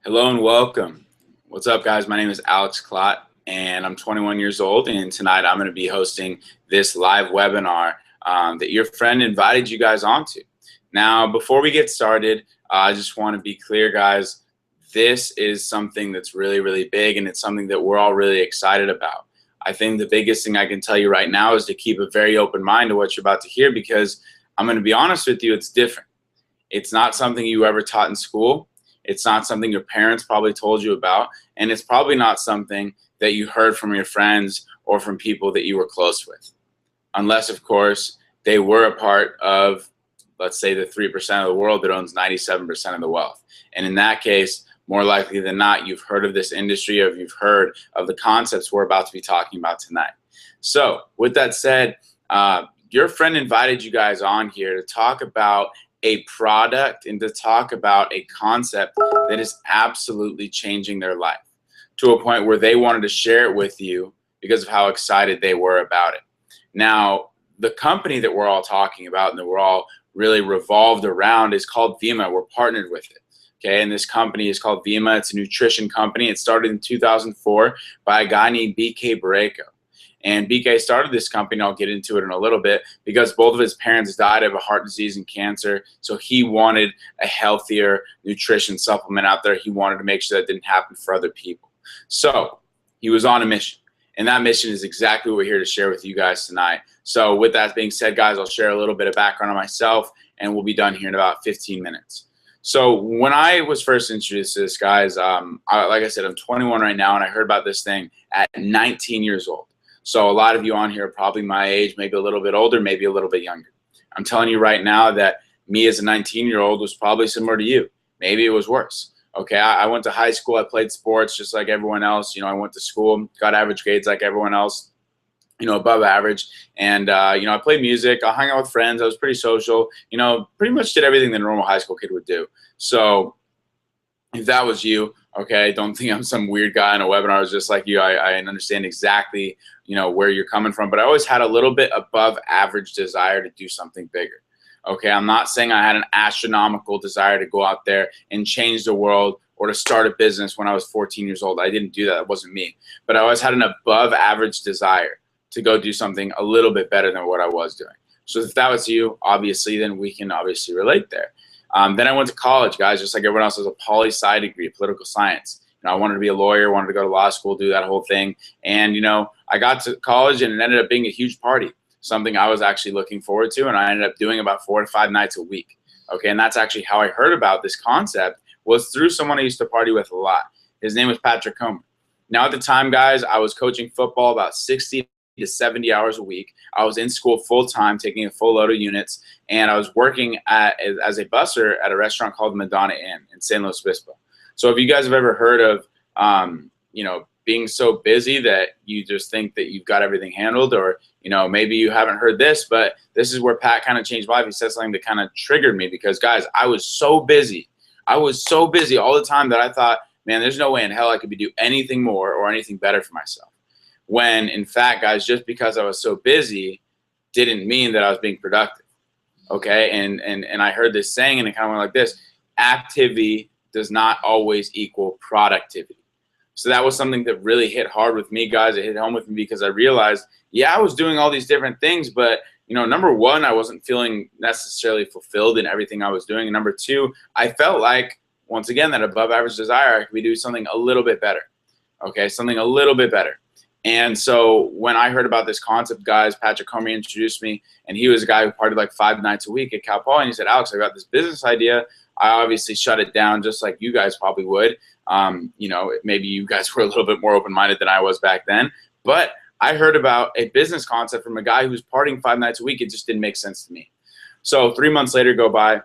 Hello and welcome. What's up, guys? My name is Alex Klott, and I'm 21 years old. And tonight I'm going to be hosting this live webinar that your friend invited you guys onto. Now, before we get started, I just want to be clear, guys. This is something that's really, really big, and it's something that we're all really excited about. I think the biggest thing I can tell you right now is to keep a very open mind to what you're about to hear, because I'm going to be honest with you, it's different. It's not something you ever taught in school. It's not something your parents probably told you about, and it's probably not something that you heard from your friends or from people that you were close with. Unless, of course, they were a part of, let's say, the 3% of the world that owns 97% of the wealth. And in that case, more likely than not, you've heard of this industry, or you've heard of the concepts we're about to be talking about tonight. So with that said, your friend invited you guys on here to talk about a product and to talk about a concept that is absolutely changing their life to a point where they wanted to share it with you because of how excited they were about it. Now, the company that we're all talking about and that we're all really revolved around is called Vemma. We're partnered with it. Okay, and this company is called Vemma. It's a nutrition company. It started in 2004 by a guy named BK Barreto. And BK started this company, I'll get into it in a little bit, because both of his parents died of a heart disease and cancer. So he wanted a healthier nutrition supplement out there. He wanted to make sure that didn't happen for other people. So he was on a mission. And that mission is exactly what we're here to share with you guys tonight. So with that being said, guys, I'll share a little bit of background on myself, and we'll be done here in about 15 minutes. So when I was first introduced to this, guys, like I said, I'm 21 right now, and I heard about this thing at 19 years old. So a lot of you on here are probably my age, maybe a little bit older, maybe a little bit younger. I'm telling you right now that me as a 19-year-old was probably similar to you. Maybe it was worse. Okay, I went to high school. I played sports just like everyone else. You know, I went to school, got average grades like everyone else, you know, above average. And, you know, I played music. I hung out with friends. I was pretty social. You know, pretty much did everything that a normal high school kid would do. So if that was you, okay, don't think I'm some weird guy in a webinar. I was just like you. I understand exactly, you know, where you're coming from, but I always had a little bit above average desire to do something bigger. Okay, I'm not saying I had an astronomical desire to go out there and change the world or to start a business when I was 14 years old. I didn't do that. It wasn't me. But I always had an above average desire to go do something a little bit better than what I was doing. So if that was you, obviously, then we can obviously relate there. Then I went to college, guys, just like everyone else. Has a poli-sci degree, political science. You know, I wanted to be a lawyer, wanted to go to law school, do that whole thing. And, you know, I got to college and it ended up being a huge party, something I was actually looking forward to. And I ended up doing about 4 to 5 nights a week. Okay, and that's actually how I heard about this concept, was through someone I used to party with a lot. His name was Patrick Comer. Now, at the time, guys, I was coaching football about 60 to 70 hours a week. I was in school full time, taking a full load of units, and I was working as a busser at a restaurant called Madonna Inn in San Luis Obispo. So if you guys have ever heard of, you know, being so busy that you just think that you've got everything handled, or, you know, maybe you haven't heard this, but this is where Pat kind of changed my life. He said something that kind of triggered me, because, guys, I was so busy. I was so busy all the time that I thought, man, there's no way in hell I could do anything more or anything better for myself. When, in fact, guys, just because I was so busy didn't mean that I was being productive. Okay, and I heard this saying, and it kind of went like this: activity does not always equal productivity. So that was something that really hit hard with me, guys. It hit home with me because I realized, yeah, I was doing all these different things, but, you know, number one, I wasn't feeling necessarily fulfilled in everything I was doing. And number two, I felt like, once again, that above average desire, I could be doing something a little bit better. Okay, something a little bit better. And so when I heard about this concept, guys, Patrick Comer introduced me, and he was a guy who partied like 5 nights a week at Cal Poly, and he said, Alex, I got this business idea. I obviously shut it down just like you guys probably would. You know, maybe you guys were a little bit more open-minded than I was back then, but I heard about a business concept from a guy who's partying 5 nights a week. It just didn't make sense to me. So 3 months later go by,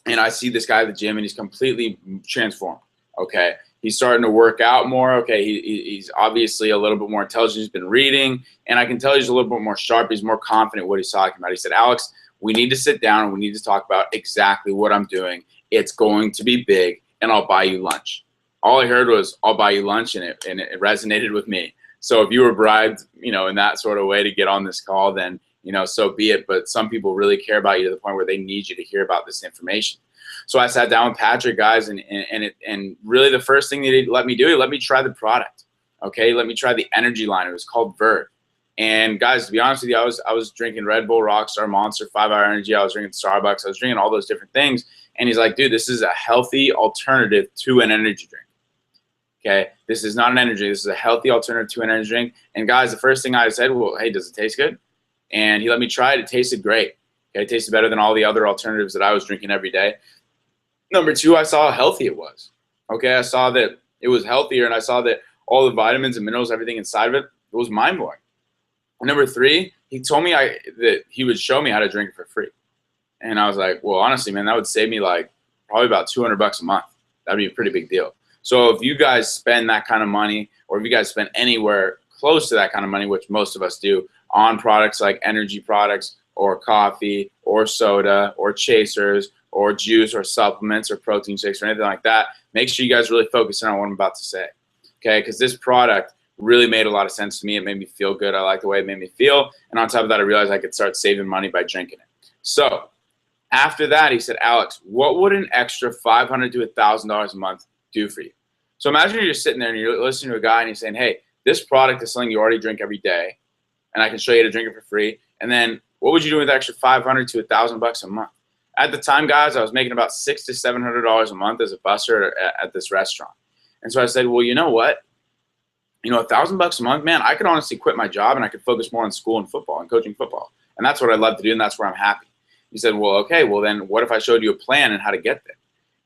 and I see this guy at the gym, and he's completely transformed. Okay, he's starting to work out more. Okay, he's obviously a little bit more intelligent. He's been reading, and I can tell he's a little bit more sharp. He's more confident what he's talking about. He said, Alex, we need to sit down and we need to talk about exactly what I'm doing. It's going to be big, and I'll buy you lunch. All I heard was, I'll buy you lunch, and it resonated with me. So if you were bribed, you know, in that sort of way to get on this call, then, you know, so be it. But some people really care about you to the point where they need you to hear about this information. So I sat down with Patrick, guys, and really the first thing that he let me do, he let me try the product. Okay, let me try the energy line. It was called Verve. And guys, to be honest with you, I was drinking Red Bull, Rockstar, Monster, 5 Hour Energy. I was drinking Starbucks. I was drinking all those different things. And he's like, dude, this is a healthy alternative to an energy drink. Okay, this is not an energy drink. This is a healthy alternative to an energy drink. And guys, the first thing I said, well, hey, does it taste good? And he let me try it. It tasted great. Okay, it tasted better than all the other alternatives that I was drinking every day. Number two, I saw how healthy it was. Okay, I saw that it was healthier, and I saw that all the vitamins and minerals, everything inside of it, it was mind-blowing. Number three, he told me that he would show me how to drink it for free. And I was like, well, honestly, man, that would save me like probably about $200 a month. That'd be a pretty big deal. So if you guys spend that kind of money, or if you guys spend anywhere close to that kind of money, which most of us do, on products like energy products or coffee or soda or chasers or juice or supplements or protein shakes or anything like that, make sure you guys really focus in on what I'm about to say. Okay, because this product really made a lot of sense to me. It made me feel good. I like the way it made me feel. And on top of that, I realized I could start saving money by drinking it. So after that, he said, Alex, what would an extra $500 to $1,000 a month do for you? So imagine you're sitting there and you're listening to a guy and he's saying, hey, this product is something you already drink every day, and I can show you how to drink it for free. And then what would you do with extra $500 to $1,000 a month? At the time, guys, I was making about $600 to $700 a month as a busser at this restaurant. And so I said, well, you know what? You know, $1,000 a month, man, I could honestly quit my job and I could focus more on school and football and coaching football. And that's what I love to do, and that's where I'm happy. He said, well, okay, well then what if I showed you a plan and how to get there?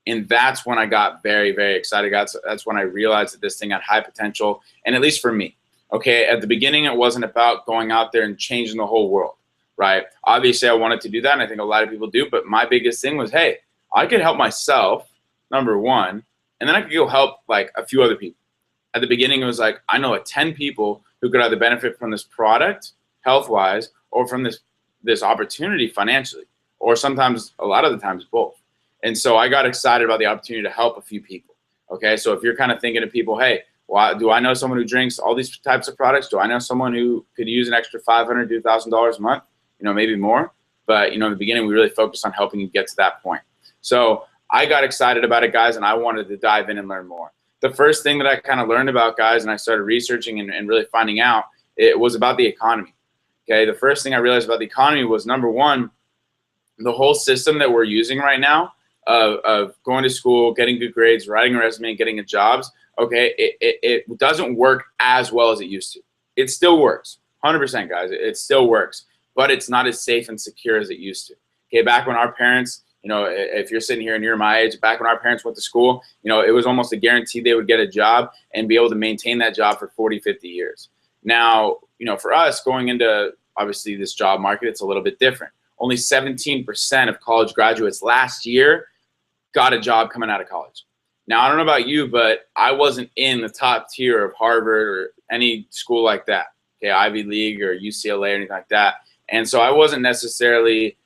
And that's when I got very, very excited. That's when I realized that this thing had high potential, and at least for me. Okay, at the beginning, it wasn't about going out there and changing the whole world, right? Obviously, I wanted to do that, and I think a lot of people do, but my biggest thing was, hey, I could help myself, number one, and then I could go help like a few other people. At the beginning, it was like, I know 10 people who could either benefit from this product health-wise or from this opportunity financially, or sometimes, a lot of the times, both. And so I got excited about the opportunity to help a few people. Okay, so if you're kind of thinking of people, hey, well, do I know someone who drinks all these types of products? Do I know someone who could use an extra $500 to $1,000 a month? You know, maybe more. But, you know, in the beginning, we really focused on helping you get to that point. So I got excited about it, guys, and I wanted to dive in and learn more. The first thing that I kind of learned about, guys, and I started researching and really finding out, it was about the economy. Okay, the first thing I realized about the economy was, number one, the whole system that we're using right now of going to school, getting good grades, writing a resume, getting a jobs, okay, it doesn't work as well as it used to. It still works, 100%, guys. It still works, but it's not as safe and secure as it used to. Okay, back when our parents, you know, if you're sitting here and you're my age, back when our parents went to school, you know, it was almost a guarantee they would get a job and be able to maintain that job for 40, 50 years. Now, you know, for us going into, obviously, this job market, it's a little bit different. Only 17% of college graduates last year got a job coming out of college. Now, I don't know about you, but I wasn't in the top tier of Harvard or any school like that, okay, Ivy League or UCLA or anything like that. And so I wasn't necessarily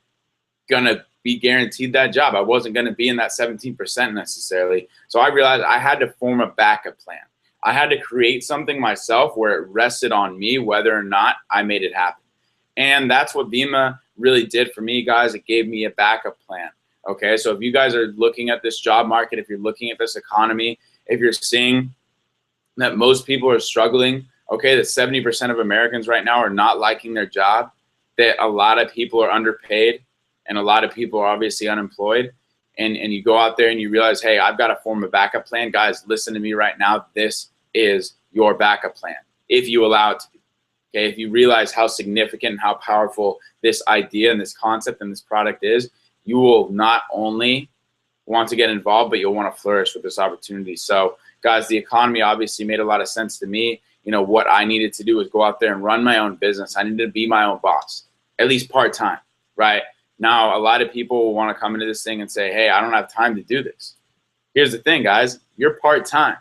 going to be guaranteed that job. I wasn't going to be in that 17% necessarily. So I realized I had to form a backup plan. I had to create something myself where it rested on me whether or not I made it happen. And that's what Vemma really did for me, guys. It gave me a backup plan. Okay, so if you guys are looking at this job market, if you're looking at this economy, if you're seeing that most people are struggling, okay, that 70% of Americans right now are not liking their job, that a lot of people are underpaid, and a lot of people are obviously unemployed, and you go out there and you realize, hey, I've got to form a backup plan. Guys, listen to me right now. This is your backup plan, if you allow it to be. Okay, if you realize how significant and how powerful this idea and this concept and this product is, you will not only want to get involved, but you'll want to flourish with this opportunity. So, guys, the economy obviously made a lot of sense to me. You know, what I needed to do was go out there and run my own business. I needed to be my own boss, at least part-time, right? Now, a lot of people will want to come into this thing and say, hey, I don't have time to do this. Here's the thing, guys. You're part-time,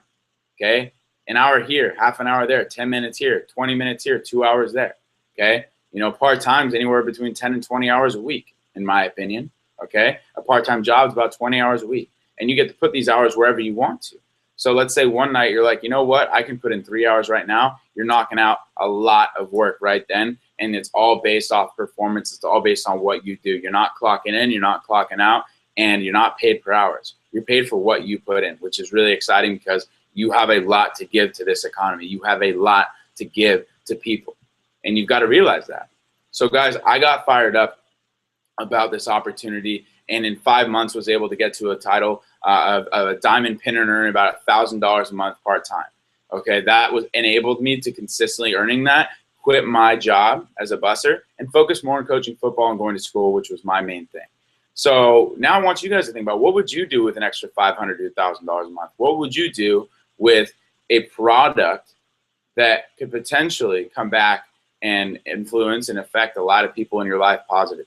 okay? An hour here, half an hour there, 10 minutes here, 20 minutes here, 2 hours there, okay? You know, part-time is anywhere between 10 and 20 hours a week, in my opinion. Okay, a part-time job is about 20 hours a week, and you get to put these hours wherever you want to. So let's say one night you're like, you know what, I can put in 3 hours right now. You're knocking out a lot of work right then, and it's all based off performance. It's all based on what you do. You're not clocking in, you're not clocking out. and you're not paid per hours. You're paid for what you put in, which is really exciting because you have a lot to give to this economy. You have a lot to give to people, and you've got to realize that. So guys, I got fired up about this opportunity, and in 5 months was able to get to a title of a diamond pin earner, about $1,000 a month part-time. Okay, that was enabled me to consistently earning that, quit my job as a busser, and focus more on coaching football and going to school, which was my main thing. So now I want you guys to think about, what would you do with an extra $500 to $1,000 a month? What would you do with a product that could potentially come back and influence and affect a lot of people in your life positively?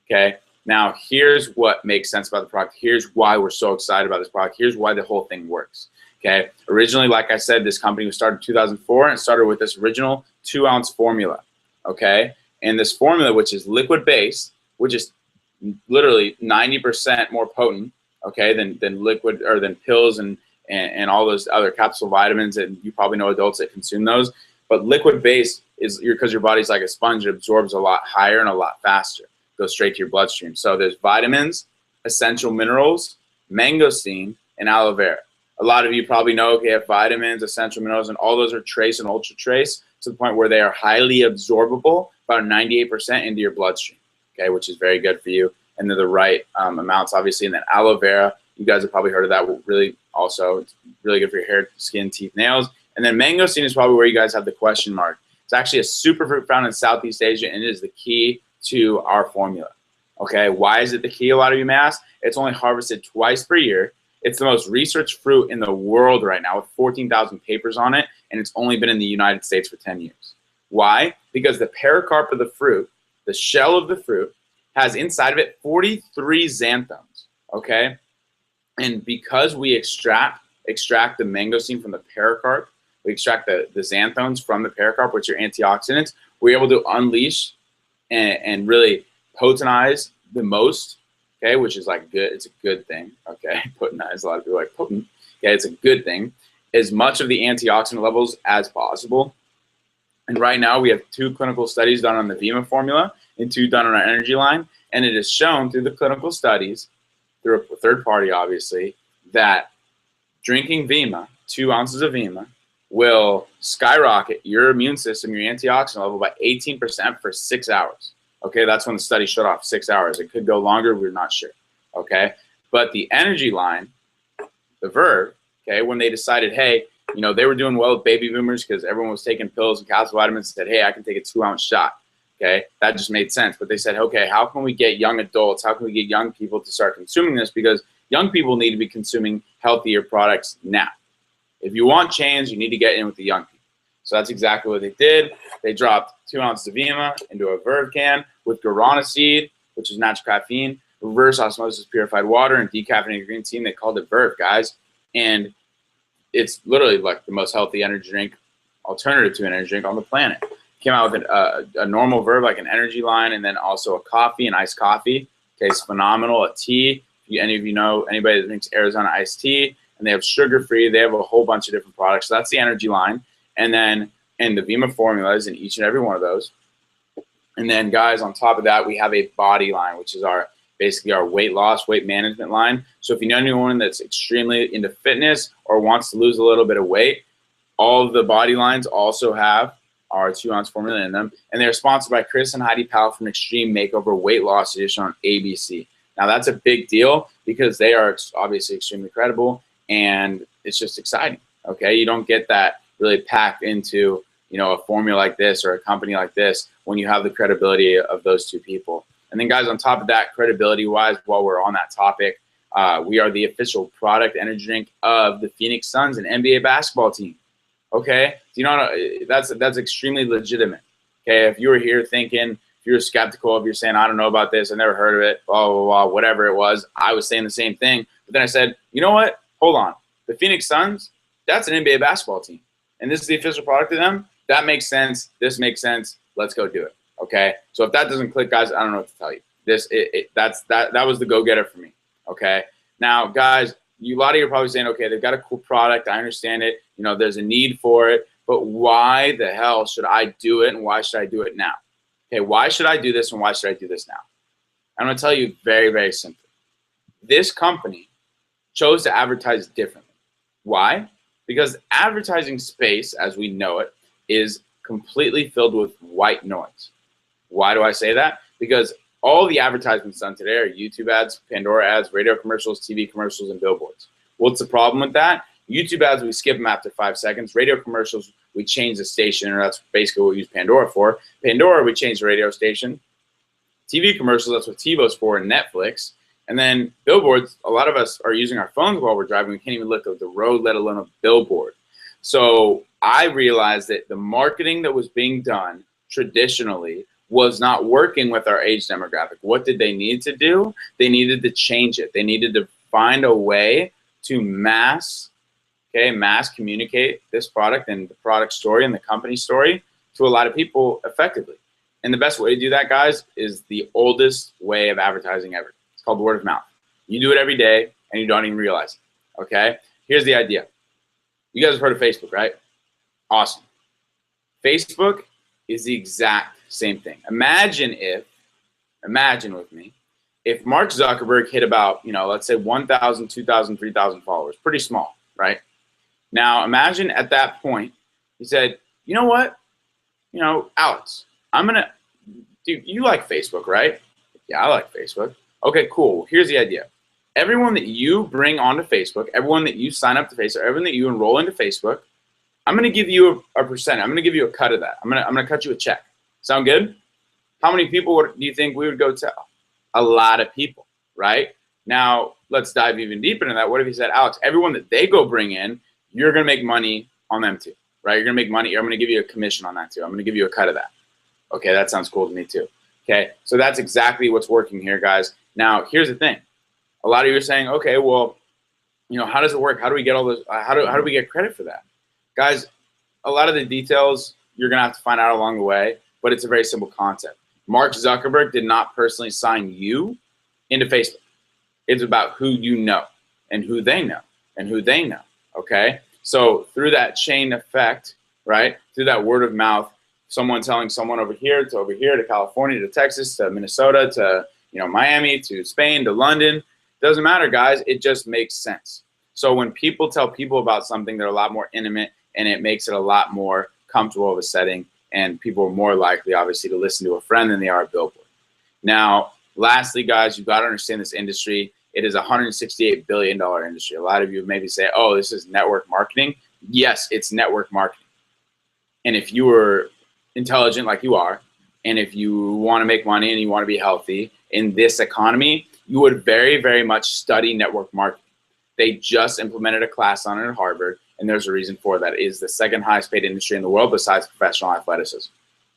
Okay, now here's what makes sense about the product. Here's why we're so excited about this product. Here's why the whole thing works. Okay, originally, like I said, this company was started in 2004, and it started with this original 2-ounce formula. Okay, and this formula, which is liquid based, which is literally 90% more potent, okay, than liquid or than pills and all those other capsule vitamins, and you probably know adults that consume those. But liquid based is because your body's like a sponge; it absorbs a lot higher and a lot faster. Goes straight to your bloodstream. So there's vitamins, essential minerals, mangosteen, and aloe vera. A lot of you probably know, okay, have vitamins, essential minerals, and all those are trace and ultra trace to the point where they are highly absorbable, about 98% into your bloodstream, okay, which is very good for you. And they're the right amounts, obviously. And then aloe vera, you guys have probably heard of that. Really, also, it's really good for your hair, skin, teeth, nails. And then mangosteen is probably where you guys have the question mark. It's actually a superfruit found in Southeast Asia, and it is the key to our formula. Okay, why is it the key, a lot of you may ask? It's only harvested twice per year. It's the most researched fruit in the world right now with 14,000 papers on it, and it's only been in the United States for 10 years. Why? Because the pericarp of the fruit, the shell of the fruit, has inside of it 43 xanthones, okay? And because we extract the mangosteen from the pericarp, we extract the xanthones from the pericarp, which are antioxidants, we're able to unleash and really potentize the most, okay, which is like good. It's a good thing, okay? Potentize, a lot of people are like potent. Okay, it's a good thing. As much of the antioxidant levels as possible. And right now we have 2 clinical studies done on the Vima formula and 2 done on our energy line. And it is shown through the clinical studies, through a third party obviously, that drinking Vima, 2 ounces of Vima, will skyrocket your immune system, your antioxidant level by 18% for 6 hours. Okay, that's when the study shut off, 6 hours. It could go longer, we're not sure. Okay, but the energy line, the Verve, okay, when they decided, hey, you know, they were doing well with baby boomers because everyone was taking pills and capsule vitamins, said, hey, I can take a 2-ounce shot. Okay, that just made sense. But they said, okay, how can we get young adults, how can we get young people to start consuming this? Because young people need to be consuming healthier products now. If you want change, you need to get in with the young people. So that's exactly what they did. They dropped 2 ounces of Vima into a Verve can with guarana seed, which is natural caffeine, reverse osmosis purified water, and decaffeinated green tea. And they called it Verve, guys. And it's literally like the most healthy energy drink, alternative to an energy drink on the planet. Came out with a normal Verve, like an energy line, and then also a coffee, an iced coffee. Tastes phenomenal. A tea. Any of you know anybody that drinks Arizona iced tea, and they have sugar-free. They have a whole bunch of different products. So that's the energy line. And then in the Vima formulas in each and every one of those. And then, guys, on top of that, we have a body line, which is basically our weight loss, weight management line. So if you know anyone that's extremely into fitness or wants to lose a little bit of weight, all of the body lines also have our 2-ounce formula in them. And they're sponsored by Chris and Heidi Powell from Extreme Makeover Weight Loss Edition on ABC. Now, that's a big deal because they are obviously extremely credible, and it's just exciting, okay? You don't get that really packed into, you know, a formula like this or a company like this when you have the credibility of those 2 people. And then, guys, on top of that, credibility-wise, while we're on that topic, we are the official product energy drink of the Phoenix Suns and NBA basketball team. Okay, you know, that's extremely legitimate. Okay, if you were here thinking, if you're skeptical, if you're saying, I don't know about this, I never heard of it, blah, blah, blah, whatever it was, I was saying the same thing. But then I said, you know what? Hold on. The Phoenix Suns, that's an NBA basketball team. And this is the official product of them. That makes sense. This makes sense. Let's go do it. Okay. So if that doesn't click, guys, I don't know what to tell you. That was the go-getter for me. Okay. Now, guys, a lot of you are probably saying, okay, they've got a cool product. I understand it. You know, there's a need for it. But why the hell should I do it, and why should I do it now? Okay, why should I do this, and why should I do this now? I'm going to tell you very, very simply. this company chose to advertise differently. Why? Because advertising space, as we know it, is completely filled with white noise. Why do I say that? Because all the advertisements done today are YouTube ads, Pandora ads, radio commercials, TV commercials, and billboards. What's the problem with that? YouTube ads, we skip them after 5 seconds. Radio commercials, we change the station, or that's basically what we use Pandora for. Pandora, we change the radio station. TV commercials, that's what TiVo's for, and Netflix. And then billboards, a lot of us are using our phones while we're driving. We can't even look at the road, let alone a billboard. So I realized that the marketing that was being done traditionally was not working with our age demographic. What did they need to do? They needed to change it. They needed to find a way to mass communicate this product and the product story and the company story to a lot of people effectively. And the best way to do that, guys, is the oldest way of advertising ever. It's called word of mouth. You do it every day and you don't even realize it, okay? Here's the idea. You guys have heard of Facebook, right? Awesome. Facebook is the exact same thing. Imagine with me, if Mark Zuckerberg hit about, let's say 1,000, 2,000, 3,000 followers, pretty small, right? Now imagine at that point, he said, you know what? Alex, dude, you like Facebook, right? Yeah, I like Facebook. Okay, cool. Here's the idea. Everyone that you bring onto Facebook, everyone that you sign up to Facebook, everyone that you enroll into Facebook, I'm going to give you a percent. I'm going to give you a cut of that. I'm going to cut you a check. Sound good? How many people do you think we would go tell? A lot of people, right? Now, let's dive even deeper into that. What if you said, Alex, everyone that they go bring in, you're going to make money on them too, right? You're going to make money. I'm going to give you a commission on that too. I'm going to give you a cut of that. Okay, that sounds cool to me too. Okay, so that's exactly what's working here, guys. Now, here's the thing. A lot of you are saying, okay, well, how does it work? How do we get all this? How do we get credit for that? Guys, a lot of the details you're going to have to find out along the way, but it's a very simple concept. Mark Zuckerberg did not personally sign you into Facebook. It's about who you know and who they know and who they know, okay? So through that chain effect, right, through that word of mouth, someone telling someone over here to California, to Texas, to Minnesota, to Miami, to Spain, to London, doesn't matter, guys. It just makes sense. So when people tell people about something, they're a lot more intimate, and it makes it a lot more comfortable of a setting, and people are more likely, obviously, to listen to a friend than they are a billboard. Now, lastly, guys, you've got to understand this industry. It is a $168 billion industry. A lot of you maybe say, oh, this is network marketing. Yes, it's network marketing. And if you were intelligent like you are, and if you want to make money and you want to be healthy in this economy, you would very, very much study network marketing. They just implemented a class on it at Harvard, and there's a reason for that. It is the second highest paid industry in the world besides professional athleticism.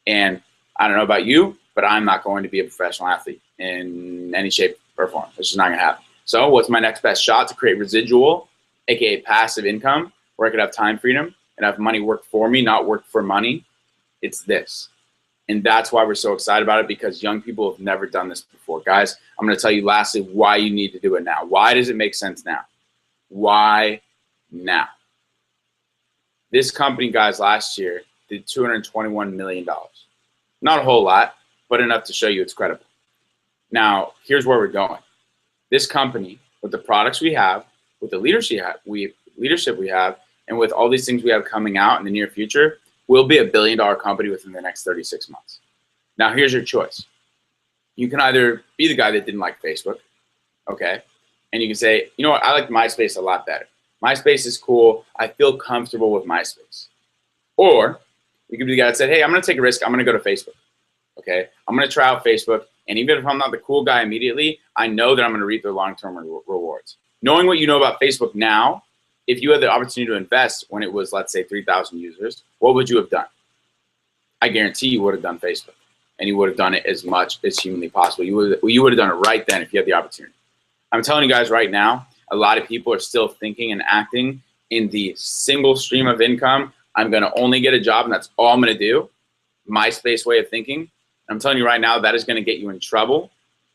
And I don't know about you, but I'm not going to be a professional athlete in any shape or form. It's just not going to happen. So what's my next best shot to create residual, aka passive income, where I could have time freedom and have money work for me, not work for money? It's this. And that's why we're so excited about it, because young people have never done this before. Guys, I'm going to tell you lastly why you need to do it now. Why does it make sense now? Why now? This company, guys, last year did $221 million. Not a whole lot, but enough to show you it's credible. Now, here's where we're going. This company, with the products we have, with the leadership we have, and with all these things we have coming out in the near future, will be $1 billion company within the next 36 months. Now, here's your choice. You can either be the guy that didn't like Facebook, okay? And you can say, you know what, I like MySpace a lot better. MySpace is cool. I feel comfortable with MySpace. Or you could be the guy that said, hey, I'm going to take a risk. I'm going to go to Facebook, okay? I'm going to try out Facebook. And even if I'm not the cool guy immediately, I know that I'm going to reap the long-term rewards. Knowing what you know about Facebook now, if you had the opportunity to invest when it was, let's say, 3,000 users, what would you have done? I guarantee you would have done Facebook, and you would have done it as much as humanly possible. You would have done it right then if you had the opportunity. I'm telling you guys right now, a lot of people are still thinking and acting in the single stream of income. I'm going to only get a job, and that's all I'm going to do. MySpace way of thinking. I'm telling you right now, that is going to get you in trouble.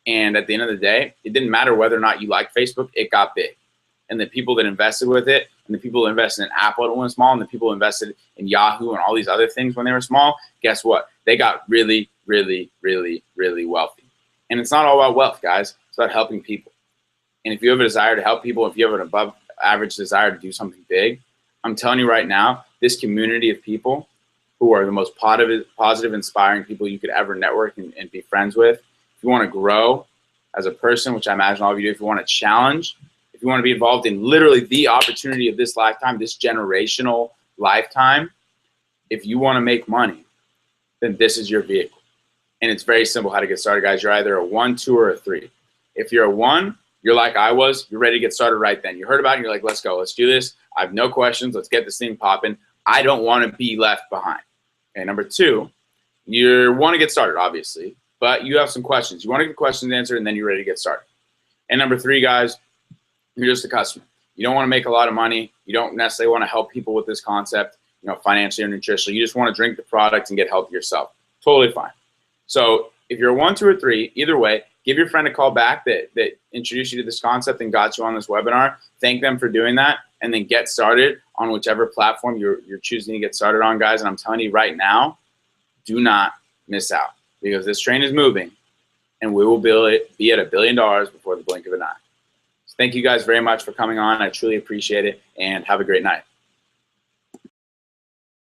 And at the end of the day, it didn't matter whether or not you liked Facebook, it got big. And the people that invested with it, and the people that invested in Apple when it was small, and the people who invested in Yahoo and all these other things when they were small, guess what? They got really, really, really, really wealthy. And it's not all about wealth, guys. It's about helping people. And if you have a desire to help people, if you have an above average desire to do something big, I'm telling you right now, this community of people who are the most positive, inspiring people you could ever network and be friends with. If you want to grow as a person, which I imagine all of you do, if you want to challenge, if you want to be involved in literally the opportunity of this lifetime, this generational lifetime, if you want to make money, then this is your vehicle. And it's very simple how to get started, guys. You're either a 1, 2, or a 3. If you're a 1, you're like I was, you're ready to get started right then. You heard about it, and you're like, let's go, let's do this. I have no questions, let's get this thing popping. I don't want to be left behind. Okay, number 2, you want to get started, obviously, but you have some questions. You want to get questions answered, and then you're ready to get started. And number 3, guys, you're just a customer. You don't want to make a lot of money. You don't necessarily want to help people with this concept, financially or nutritionally. You just want to drink the product and get healthy yourself. Totally fine. So if you're a 1, 2, or 3, either way, give your friend a call back that introduced you to this concept and got you on this webinar. Thank them for doing that, and then get started on whichever platform you're choosing to get started on, guys. And I'm telling you right now, do not miss out, because this train is moving, and we will be at $1 billion before the blink of an eye. So thank you guys very much for coming on. I truly appreciate it, and have a great night.